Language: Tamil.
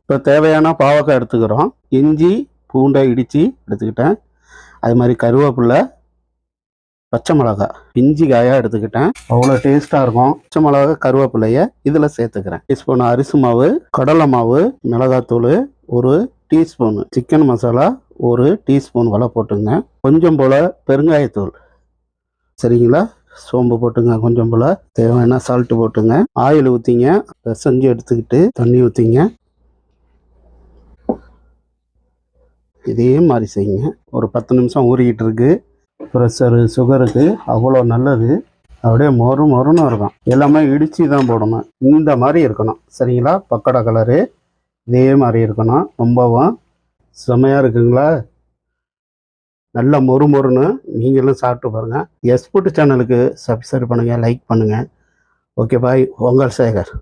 இப்போ தேவையான பாவக்காய் எடுத்துக்கிறோம். இஞ்சி பூண்டை இடித்து எடுத்துக்கிட்டேன். அது மாதிரி கருவேப்பிலை, பச்சை மிளகாய் பிஞ்சி காயாக எடுத்துக்கிட்டேன். அவ்வளோ டேஸ்ட்டாக இருக்கும். பச்சை மிளகா கருவேப்பிலையை இதில் சேர்த்துக்கிறேன். டீஸ்பூன் அரிசி மாவு, கடலை மாவு, மிளகாத்தூள் 1 டீஸ்பூன், சிக்கன் மசாலா 1 டீஸ்பூன் வலை போட்டுங்க. கொஞ்சம் போல் பெருங்காயத்தூள், சரிங்களா? சோம்பு போட்டுங்க. கொஞ்சம் போல் தேவையான சால்ட்டு போட்டுங்க. ஆயில் ஊற்றிங்க. செஞ்சு எடுத்துக்கிட்டு தண்ணி ஊற்றிங்க. இதே மாதிரி செய்யுங்க. ஒரு 10 நிமிஷம் ஊறிக்கிட்டு இருக்கு. ப்ரெஷரு சுகருக்கு அவ்வளோ நல்லது. அப்படியே மொறுன்னு இருக்கும். எல்லாமே இடித்து தான் போடணும். இந்த மாதிரி இருக்கணும், சரிங்களா? பக்கோடா கலரு இதே மாதிரி இருக்கணும். ரொம்பவும் செமையாக இருக்குங்களா? நல்லா மொறுன்னு நீங்களும் சாப்பிட்டு பாருங்கள். எஸ்புட் சேனலுக்கு சப்ஸ்கிரைப் பண்ணுங்கள், லைக் பண்ணுங்கள். Okay bye. உங்கள் சேகர்.